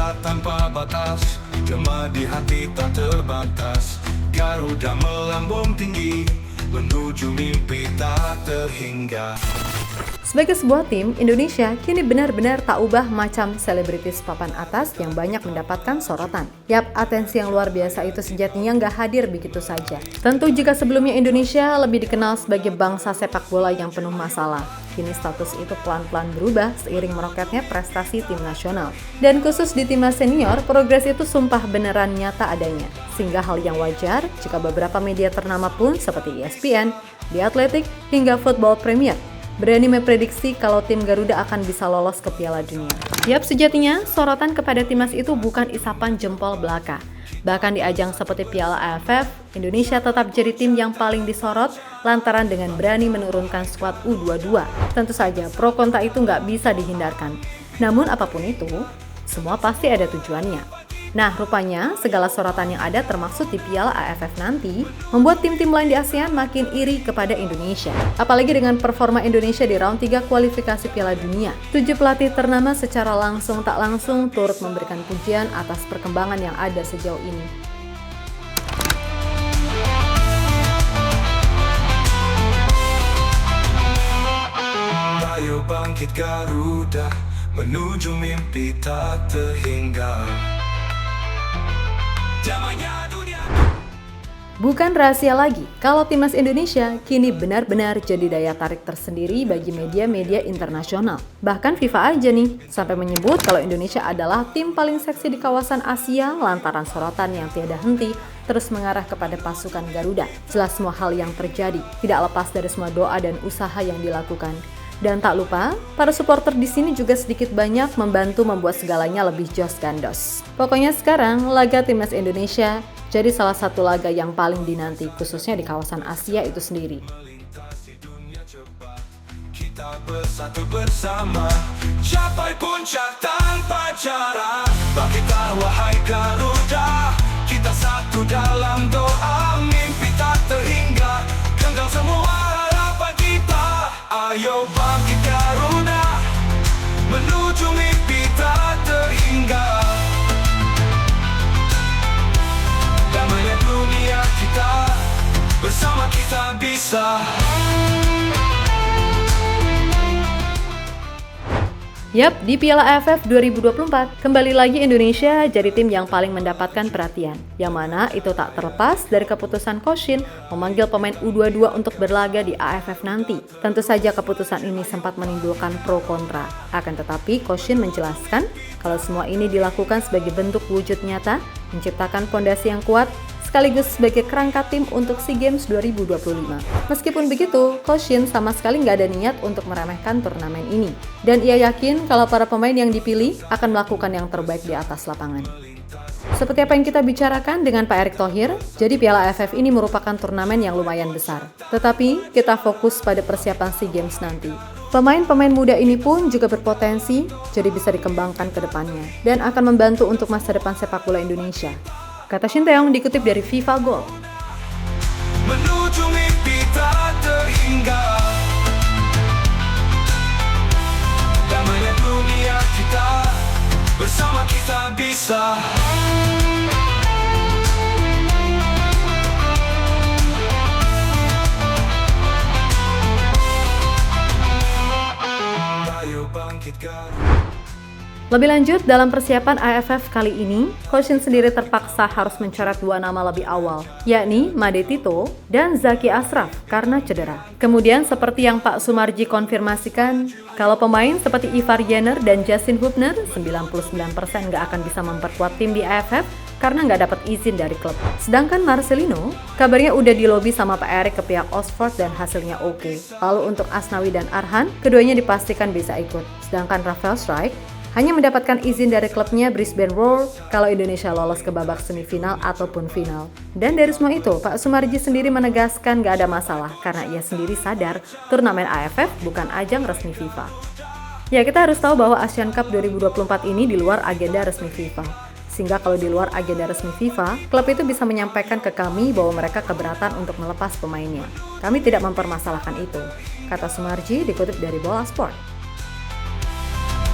cinta tanpa batas, gema di hati tak terbatas. Garuda melambung tinggi, menuju mimpi tak terhingga. Sebagai sebuah tim, Indonesia kini benar-benar tak ubah macam selebritis papan atas yang banyak mendapatkan sorotan. Yap, atensi yang luar biasa itu sejatinya nggak hadir begitu saja. Tentu jika sebelumnya Indonesia lebih dikenal sebagai bangsa sepak bola yang penuh masalah, kini status itu pelan-pelan berubah seiring meroketnya prestasi tim nasional. Dan khusus di timnas senior, progres itu sumpah beneran nyata adanya. Sehingga hal yang wajar jika beberapa media ternama pun seperti ESPN, The Athletic, hingga Football Premier berani memprediksi kalau tim Garuda akan bisa lolos ke Piala Dunia. Yap, sejatinya sorotan kepada timnas itu bukan isapan jempol belaka. Bahkan di ajang seperti Piala AFF, Indonesia tetap jadi tim yang paling disorot lantaran dengan berani menurunkan skuad U22. Tentu saja pro kontra itu nggak bisa dihindarkan. Namun apapun itu, semua pasti ada tujuannya. Nah, rupanya segala sorotan yang ada termasuk di Piala AFF nanti membuat tim-tim lain di ASEAN makin iri kepada Indonesia. Apalagi dengan performa Indonesia di round 3 kualifikasi Piala Dunia. 7 pelatih ternama secara langsung tak langsung turut memberikan pujian atas perkembangan yang ada sejauh ini. Ayo bangkit Garuda, menuju mimpi tak terhingga. Bukan rahasia lagi, kalau timnas Indonesia kini benar-benar jadi daya tarik tersendiri bagi media-media internasional. Bahkan FIFA aja nih, sampai menyebut kalau Indonesia adalah tim paling seksi di kawasan Asia lantaran sorotan yang tiada henti terus mengarah kepada pasukan Garuda. Jelas semua hal yang terjadi, tidak lepas dari semua doa dan usaha yang dilakukan. Dan tak lupa, para supporter di sini juga sedikit banyak membantu membuat segalanya lebih jos gandos. Pokoknya sekarang, laga timnas Indonesia jadi salah satu laga yang paling dinanti, khususnya di kawasan Asia itu sendiri. Kita bersatu bersama, capai puncak tanpa cara. Bangkitlah wahai Garuda, kita satu dalam doa, mimpi tak terhingga, genggam semua harapan kita. Ayo bangkit Garuda, menuju mimpi tak terhingga. Damainya dunia kita, bersama kita bisa. Yap, di Piala AFF 2024, kembali lagi Indonesia jadi tim yang paling mendapatkan perhatian. Yang mana itu tak terlepas dari keputusan Coach Shin memanggil pemain U22 untuk berlaga di AFF nanti. Tentu saja keputusan ini sempat menimbulkan pro kontra. Akan tetapi Coach Shin menjelaskan kalau semua ini dilakukan sebagai bentuk wujud nyata, menciptakan fondasi yang kuat, sekaligus sebagai kerangka tim untuk SEA Games 2025. Meskipun begitu, Coach Shin sama sekali nggak ada niat untuk meremehkan turnamen ini. Dan ia yakin kalau para pemain yang dipilih akan melakukan yang terbaik di atas lapangan. Seperti apa yang kita bicarakan dengan Pak Erick Thohir, jadi Piala AFF ini merupakan turnamen yang lumayan besar. Tetapi kita fokus pada persiapan SEA Games nanti. Pemain-pemain muda ini pun juga berpotensi, jadi bisa dikembangkan ke depannya. Dan akan membantu untuk masa depan sepak bola Indonesia. Kata Shin Tae-yong dikutip dari FIFA Goal. Menuju mimpi tak terhingga, damainya dunia kita, bersama kita bisa. Ayo bangkit Garuda. Lebih lanjut, dalam persiapan AFF kali ini, Coach Shin sendiri terpaksa harus mencoret 2 nama lebih awal, yakni Made Tito dan Zaki Ashraf karena cedera. Kemudian seperti yang Pak Sumarji konfirmasikan, kalau pemain seperti Ivar Jenner dan Justin Hubner 99% nggak akan bisa memperkuat tim di AFF karena nggak dapat izin dari klub. Sedangkan Marcelino, kabarnya udah dilobi sama Pak Erick ke pihak Oxford dan hasilnya oke. Lalu untuk Asnawi dan Arhan, keduanya dipastikan bisa ikut. Sedangkan Rafael Strijk hanya mendapatkan izin dari klubnya Brisbane Roar kalau Indonesia lolos ke babak semifinal ataupun final. Dan dari semua itu, Pak Sumarji sendiri menegaskan gak ada masalah karena ia sendiri sadar turnamen AFF bukan ajang resmi FIFA. Ya, kita harus tahu bahwa Asian Cup 2024 ini di luar agenda resmi FIFA. Sehingga kalau di luar agenda resmi FIFA, klub itu bisa menyampaikan ke kami bahwa mereka keberatan untuk melepas pemainnya. Kami tidak mempermasalahkan itu, kata Sumarji dikutip dari Bola Sport.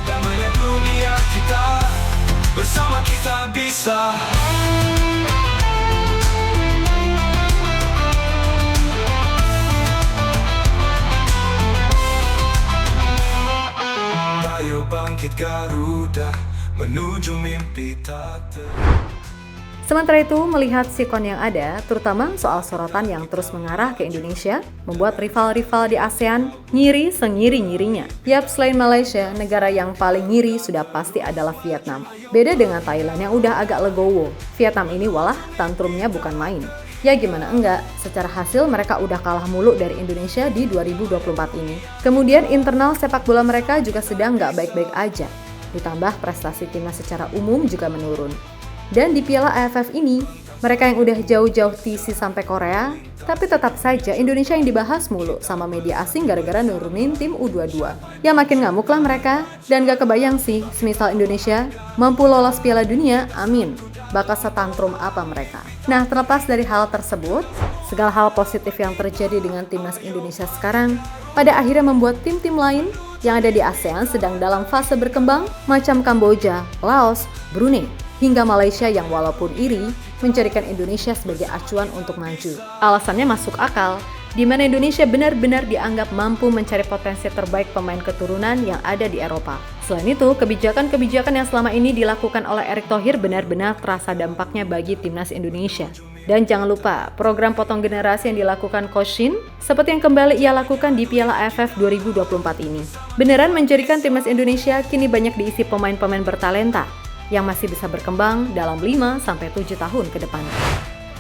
Damainya dunia kita, bersama kita bisa. Ayo bangkit Garuda, menuju mimpi tak Sementara itu, melihat sikon yang ada, terutama soal sorotan yang terus mengarah ke Indonesia, membuat rival-rival di ASEAN ngiri sengiri-ngirinya. Yap, selain Malaysia, negara yang paling ngiri sudah pasti adalah Vietnam. Beda dengan Thailand yang udah agak legowo, Vietnam ini walah tantrumnya bukan main. Ya gimana enggak, secara hasil mereka udah kalah mulu dari Indonesia di 2024 ini. Kemudian internal sepak bola mereka juga sedang nggak baik-baik aja. Ditambah prestasi timnas secara umum juga menurun. Dan di Piala AFF ini, mereka yang udah jauh-jauh TC sampai Korea, tapi tetap saja Indonesia yang dibahas mulu sama media asing gara-gara nurunin tim U22. Ya makin ngamuk lah mereka, dan gak kebayang sih semisal Indonesia mampu lolos Piala Dunia, amin. Bakal setantrum apa mereka. Nah, terlepas dari hal tersebut, segala hal positif yang terjadi dengan timnas Indonesia sekarang, pada akhirnya membuat tim-tim lain yang ada di ASEAN sedang dalam fase berkembang, macam Kamboja, Laos, Brunei, hingga Malaysia yang walaupun iri, menjadikan Indonesia sebagai acuan untuk maju. Alasannya masuk akal, di mana Indonesia benar-benar dianggap mampu mencari potensi terbaik pemain keturunan yang ada di Eropa. Selain itu, kebijakan-kebijakan yang selama ini dilakukan oleh Erick Thohir benar-benar terasa dampaknya bagi timnas Indonesia. Dan jangan lupa, program potong generasi yang dilakukan Coach Shin, seperti yang kembali ia lakukan di Piala AFF 2024 ini. Beneran menjadikan timnas Indonesia kini banyak diisi pemain-pemain bertalenta, yang masih bisa berkembang dalam 5-7 tahun ke depan.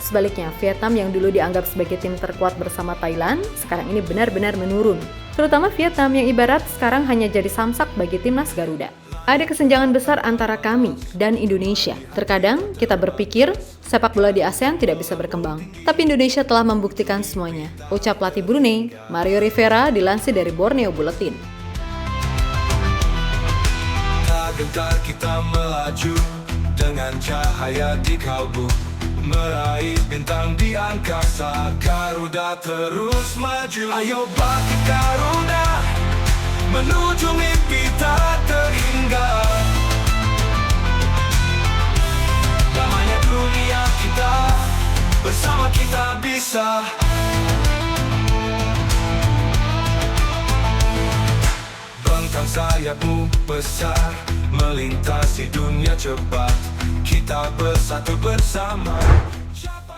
Sebaliknya, Vietnam yang dulu dianggap sebagai tim terkuat bersama Thailand, sekarang ini benar-benar menurun. Terutama Vietnam yang ibarat sekarang hanya jadi samsak bagi timnas Garuda. Ada kesenjangan besar antara kami dan Indonesia. Terkadang kita berpikir sepak bola di ASEAN tidak bisa berkembang, tapi Indonesia telah membuktikan semuanya. Ucap pelatih Brunei, Mario Rivera, dilansir dari Borneo Bulletin. Gentar kita melaju dengan cahaya di kalbu, meraih bintang di angkasa. Garuda terus maju. Ayo bangkit Garuda, menuju mimpi tak terhingga. Damainya dunia kita, bersama kita bisa. Bentang sayapmu besar, melintasi dunia cepat, kita bersatu bersama.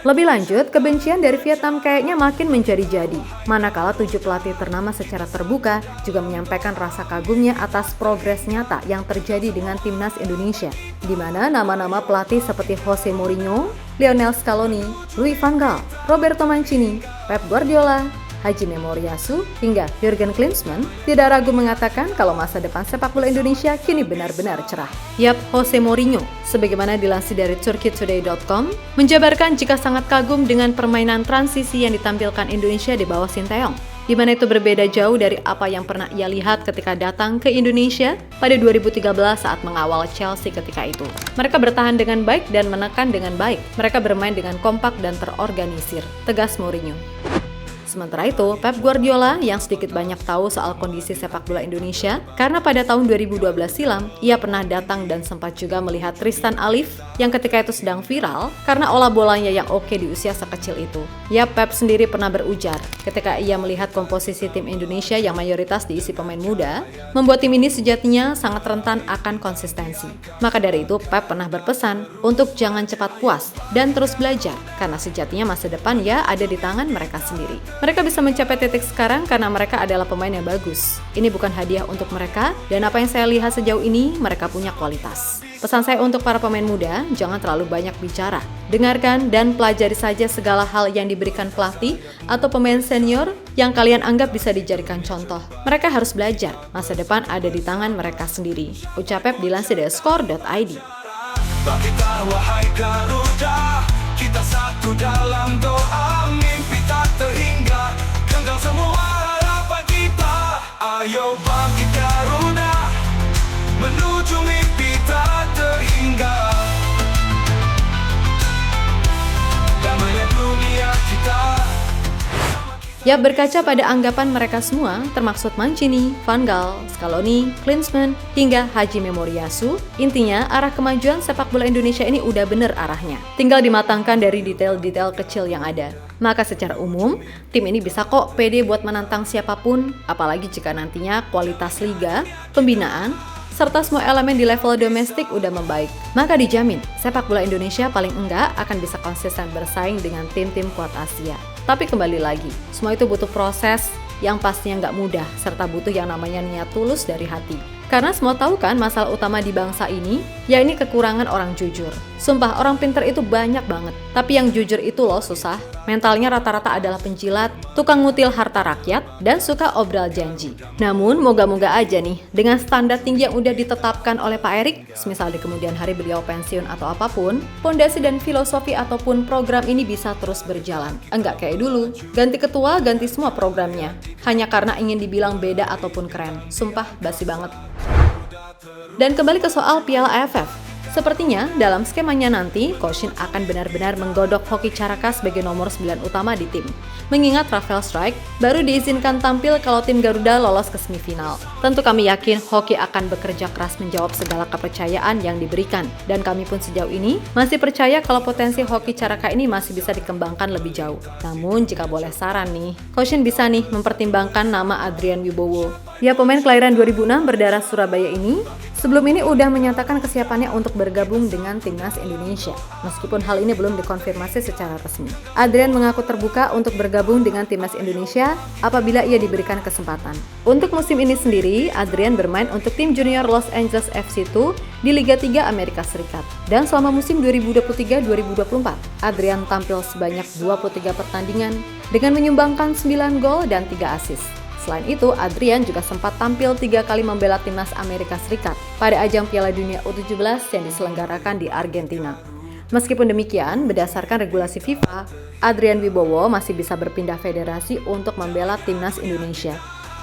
Lebih lanjut, kebencian dari Vietnam kayaknya makin menjadi-jadi. Manakala 7 pelatih ternama secara terbuka juga menyampaikan rasa kagumnya atas progres nyata yang terjadi dengan timnas Indonesia, di mana nama-nama pelatih seperti Jose Mourinho, Lionel Scaloni, Louis van Gaal, Roberto Mancini, Pep Guardiola, Hajime Moriyasu, hingga Jurgen Klinsmann tidak ragu mengatakan kalau masa depan sepak bola Indonesia kini benar-benar cerah. Yap, Jose Mourinho, sebagaimana dilansir dari turkitoday.com, menjabarkan jika sangat kagum dengan permainan transisi yang ditampilkan Indonesia di bawah Sinteyong, di mana itu berbeda jauh dari apa yang pernah ia lihat ketika datang ke Indonesia pada 2013 saat mengawal Chelsea ketika itu. Mereka bertahan dengan baik dan menekan dengan baik. Mereka bermain dengan kompak dan terorganisir, tegas Mourinho. Sementara itu, Pep Guardiola yang sedikit banyak tahu soal kondisi sepak bola Indonesia karena pada tahun 2012 silam, ia pernah datang dan sempat juga melihat Tristan Alif yang ketika itu sedang viral karena olah bolanya yang oke di usia sekecil itu. Ya, Pep sendiri pernah berujar ketika ia melihat komposisi tim Indonesia yang mayoritas diisi pemain muda, membuat tim ini sejatinya sangat rentan akan konsistensi. Maka dari itu, Pep pernah berpesan untuk jangan cepat puas dan terus belajar karena sejatinya masa depan ya ada di tangan mereka sendiri. Mereka bisa mencapai titik sekarang karena mereka adalah pemain yang bagus. Ini bukan hadiah untuk mereka, dan apa yang saya lihat sejauh ini, mereka punya kualitas. Pesan saya untuk para pemain muda, jangan terlalu banyak bicara. Dengarkan dan pelajari saja segala hal yang diberikan pelatih atau pemain senior yang kalian anggap bisa dijadikan contoh. Mereka harus belajar, masa depan ada di tangan mereka sendiri. Ucap Pep dilansir dari skor.id. Bangkitlah wahai Garuda, kita satu dalam doa, mimpi tak terhingga, genggam semua harapan kita. Ayo bangkit Garuda, menuju mimpi tak terhingga. Damainya dunia kita. Ya, berkaca pada anggapan mereka semua, termaksud Mancini, Van Gaal, Scaloni, Klinsmann, hingga Haji Memoriasu, intinya arah kemajuan sepak bola Indonesia ini udah bener arahnya. Tinggal dimatangkan dari detail-detail kecil yang ada. Maka secara umum, tim ini bisa kok pede buat menantang siapapun, apalagi jika nantinya kualitas liga, pembinaan, serta semua elemen di level domestik udah membaik. Maka dijamin, sepak bola Indonesia paling enggak akan bisa konsisten bersaing dengan tim-tim kuat Asia. Tapi kembali lagi, semua itu butuh proses yang pastinya nggak mudah, serta butuh yang namanya niat tulus dari hati. Karena semua tahu kan masalah utama di bangsa ini, yakni kekurangan orang jujur. Sumpah, orang pinter itu banyak banget, tapi yang jujur itu loh susah. Mentalnya rata-rata adalah penjilat, tukang ngutil harta rakyat, dan suka obral janji. Namun, moga-moga aja nih, dengan standar tinggi yang udah ditetapkan oleh Pak Erik, semisal di kemudian hari beliau pensiun atau apapun, fondasi dan filosofi ataupun program ini bisa terus berjalan. Enggak kayak dulu, ganti ketua, ganti semua programnya. Hanya karena ingin dibilang beda ataupun keren. Sumpah, basi banget. Dan kembali ke soal Piala AFF. Sepertinya dalam skemanya nanti, Coach Shin akan benar-benar menggodok Hoki Caraka sebagai nomor 9 utama di tim. Mengingat Rafael Strike baru diizinkan tampil kalau tim Garuda lolos ke semifinal. Tentu kami yakin Hoki akan bekerja keras menjawab segala kepercayaan yang diberikan. Dan kami pun sejauh ini masih percaya kalau potensi Hoki Caraka ini masih bisa dikembangkan lebih jauh. Namun jika boleh saran nih, Coach Shin bisa nih mempertimbangkan nama Adrian Wibowo. Ya, pemain kelahiran 2006 berdarah Surabaya ini sebelum ini udah menyatakan kesiapannya untuk bergabung dengan timnas Indonesia. Meskipun hal ini belum dikonfirmasi secara resmi. Adrian mengaku terbuka untuk bergabung dengan timnas Indonesia apabila ia diberikan kesempatan. Untuk musim ini sendiri, Adrian bermain untuk tim junior Los Angeles FC 2 di Liga 3 Amerika Serikat. Dan selama musim 2023-2024, Adrian tampil sebanyak 23 pertandingan dengan menyumbangkan 9 gol dan 3 assist. Selain itu, Adrian juga sempat tampil 3 kali membela timnas Amerika Serikat pada ajang Piala Dunia U17 yang diselenggarakan di Argentina. Meskipun demikian, berdasarkan regulasi FIFA, Adrian Wibowo masih bisa berpindah federasi untuk membela timnas Indonesia.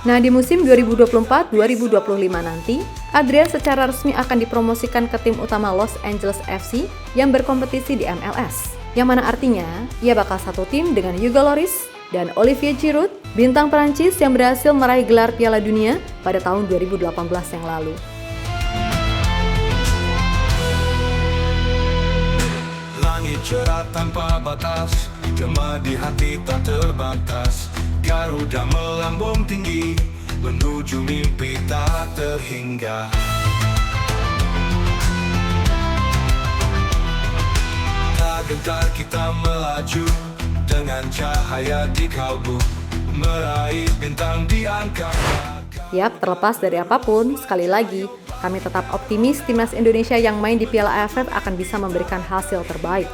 Nah, di musim 2024-2025 nanti, Adrian secara resmi akan dipromosikan ke tim utama Los Angeles FC yang berkompetisi di MLS. Yang mana artinya, ia bakal satu tim dengan Hugo Lloris dan Olivier Giroud, bintang Prancis yang berhasil meraih gelar Piala Dunia pada tahun 2018 yang lalu. Langit cerah tanpa batas, gema di hati tak terbatas. Garuda melambung tinggi, menuju mimpi tak terhingga. Tak gentar kita melaju, dengan cahaya di kalbu, meraih bintang di angkasa. Yap, terlepas dari apapun, sekali lagi, kami tetap optimis timnas Indonesia yang main di Piala AFF akan bisa memberikan hasil terbaik.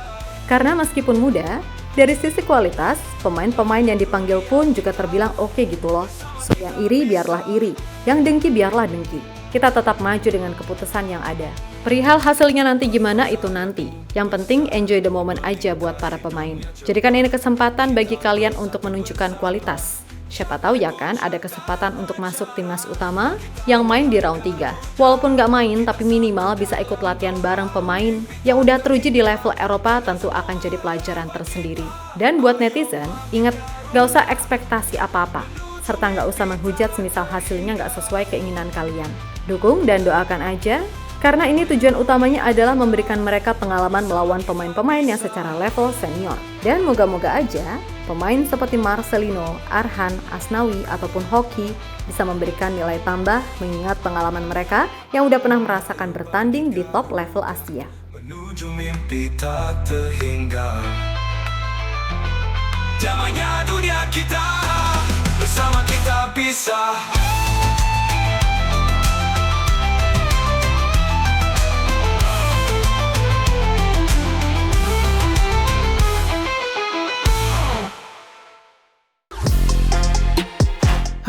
Karena meskipun muda, dari sisi kualitas, pemain-pemain yang dipanggil pun juga terbilang oke gitu loh. So, yang iri biarlah iri, yang dengki biarlah dengki. Kita tetap maju dengan keputusan yang ada. Perihal hasilnya nanti gimana itu nanti. Yang penting enjoy the moment aja buat para pemain. Jadikan ini kesempatan bagi kalian untuk menunjukkan kualitas. Siapa tahu ya kan ada kesempatan untuk masuk timnas utama yang main di round 3. Walaupun nggak main tapi minimal bisa ikut latihan bareng pemain yang udah teruji di level Eropa tentu akan jadi pelajaran tersendiri. Dan buat netizen, ingat gak usah ekspektasi apa-apa. Serta nggak usah menghujat semisal hasilnya nggak sesuai keinginan kalian. Dukung dan doakan aja. Karena ini tujuan utamanya adalah memberikan mereka pengalaman melawan pemain-pemain yang secara level senior. Dan moga-moga aja pemain seperti Marcelino, Arhan, Asnawi, ataupun Hoki bisa memberikan nilai tambah mengingat pengalaman mereka yang udah pernah merasakan bertanding di top level Asia. Menuju mimpi tak terhingga. Damainya dunia kita, bersama kita bisa.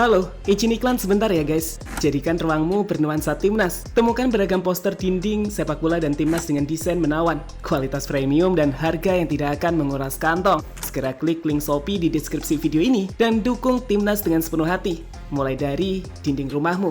Halo, izin iklan sebentar ya guys. Jadikan ruangmu bernuansa timnas. Temukan beragam poster dinding, sepak bola dan timnas dengan desain menawan, kualitas premium dan harga yang tidak akan menguras kantong. Segera klik link Shopee di deskripsi video ini dan dukung timnas dengan sepenuh hati. Mulai dari dinding rumahmu.